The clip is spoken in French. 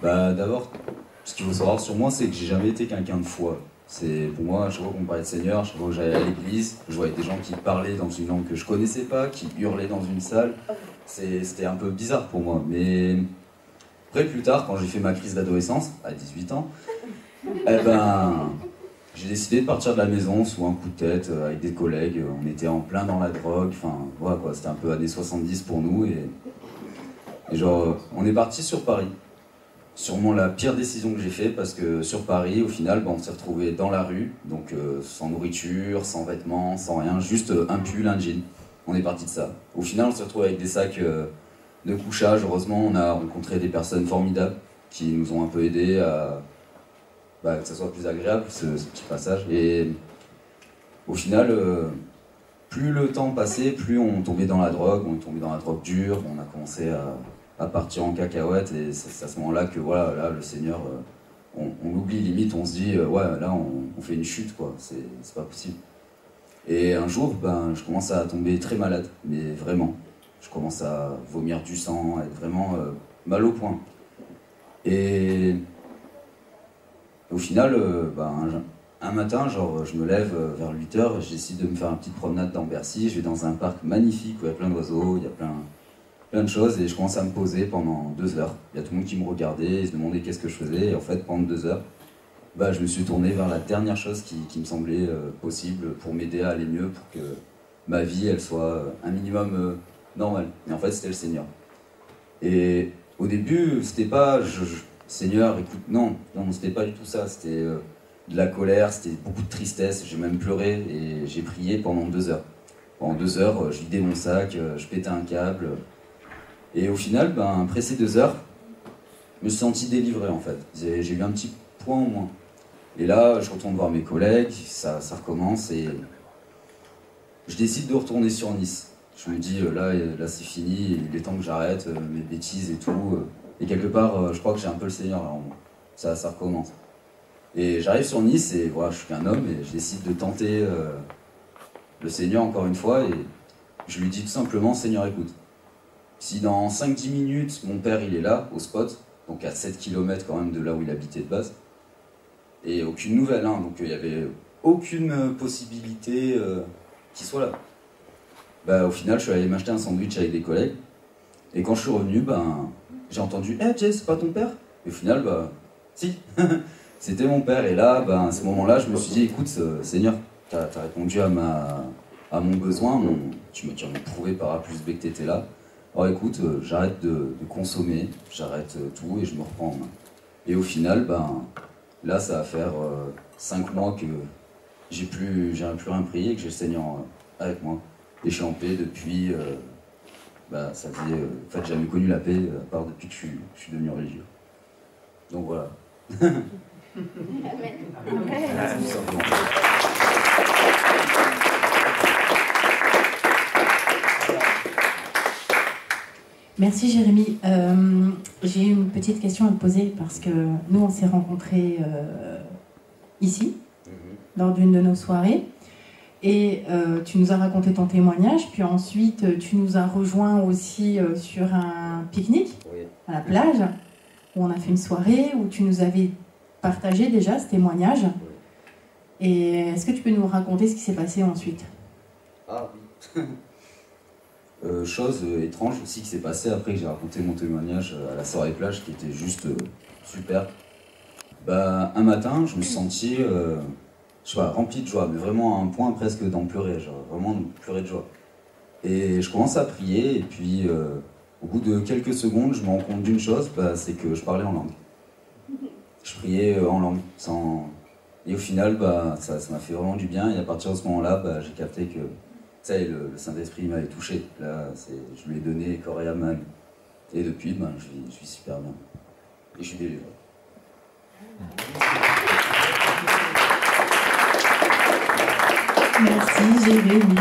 Bah d'abord, ce qu'il faut savoir sur moi, c'est que j'ai jamais été quelqu'un de foi. C'est pour moi, chaque fois qu'on me parlait de Seigneur, chaque fois que j'allais à l'église, je voyais des gens qui parlaient dans une langue que je connaissais pas, qui hurlaient dans une salle. C'était un peu bizarre pour moi. Mais après, plus tard, quand j'ai fait ma crise d'adolescence, à 18 ans, eh ben, j'ai décidé de partir de la maison sous un coup de tête avec des collègues. On était en plein dans la drogue. Enfin, voilà quoi, c'était un peu années 70 pour nous. Et genre, on est parti sur Paris. Sûrement la pire décision que j'ai faite parce que sur Paris, au final, on s'est retrouvé dans la rue, donc sans nourriture, sans vêtements, sans rien, juste un pull, un jean. On est parti de ça. Au final, on s'est retrouvé avec des sacs de couchage. Heureusement, on a rencontré des personnes formidables qui nous ont un peu aidés à que ça soit plus agréable, ce petit passage. Et au final, plus le temps passait, plus on tombait dans la drogue, on est tombé dans la drogue dure, on a commencé à partir en cacahuète, et c'est à ce moment-là que voilà, là, le Seigneur, on l'oublie limite, on se dit, ouais, là, on fait une chute, quoi, c'est pas possible. Et un jour, je commence à tomber très malade, mais vraiment. Je commence à vomir du sang, à être vraiment mal au point. Et au final, un matin, genre, je me lève vers 8 h, j'essaie de me faire une petite promenade dans Bercy, je vais dans un parc magnifique où il y a plein d'oiseaux, il y a plein de choses, et je commence à me poser pendant 2 heures. Il y a tout le monde qui me regardait, ils se demandaient qu'est-ce que je faisais, et en fait, pendant 2 heures, je me suis tourné vers la dernière chose qui me semblait possible pour m'aider à aller mieux, pour que ma vie, elle soit un minimum normale. Et en fait, c'était le Seigneur. Et au début, c'était pas Seigneur, écoute, non, c'était pas du tout ça, c'était de la colère, c'était beaucoup de tristesse, j'ai même pleuré, et j'ai prié pendant 2 heures. Pendant 2 heures, je vidais mon sac, je pétais un câble. Et au final, après ces 2 heures, je me suis senti délivré en fait. J'ai eu un petit point en moins. Et là, je retourne voir mes collègues, ça recommence et je décide de retourner sur Nice. Je me dis, là c'est fini, il est temps que j'arrête mes bêtises et tout. Et quelque part, je crois que j'ai un peu le Seigneur là en moi. Ça recommence. Et j'arrive sur Nice et voilà, je suis qu'un homme et je décide de tenter le Seigneur encore une fois et je lui dis tout simplement, Seigneur, écoute. Si dans 5-10 minutes, mon père il est là, au spot, donc à 7 km quand même de là où il habitait de base, et aucune nouvelle, hein, donc il n'y avait aucune possibilité qu'il soit là. Au final, je suis allé m'acheter un sandwich avec des collègues, et quand je suis revenu, j'ai entendu « Jay, c'est pas ton père ?» Et au final, si, c'était mon père, et là, à ce moment-là, je me suis dit « Écoute, Seigneur, t'as répondu à mon besoin, tu m'as prouvé par A plus B que t'étais là. Alors écoute, j'arrête de consommer, j'arrête tout et je me reprends en main. » Et au final, là ça va faire 5 mois que j'ai plus rien prié et que j'ai le Seigneur avec moi. Et je suis en paix depuis, ça faisait, en fait j'ai jamais connu la paix, à part depuis que je suis devenu religieux. Donc voilà. Amen. Merci Jérémy. J'ai une petite question à te poser parce que nous on s'est rencontrés ici, lors d'une de nos soirées, et tu nous as raconté ton témoignage, puis ensuite tu nous as rejoints aussi sur un pique-nique à la plage, où on a fait une soirée, où tu nous avais partagé déjà ce témoignage. Et est-ce que tu peux nous raconter ce qui s'est passé ensuite? Ah oui. Chose étrange aussi qui s'est passée après que j'ai raconté mon témoignage à la soirée plage qui était juste super. Un matin, je me suis senti rempli de joie, mais vraiment à un point presque d'en pleurer, genre vraiment de pleurer de joie. Et je commence à prier et puis au bout de quelques secondes, je me rends compte d'une chose, c'est que je parlais en langue. Je priais en langue, et au final, ça m'a fait vraiment du bien, et à partir de ce moment-là, j'ai capté que le Saint-Esprit m'avait touché. Là, je lui ai donné corps et âme. Et depuis, je vis super bien. Et je suis délivré. Merci Jérémy.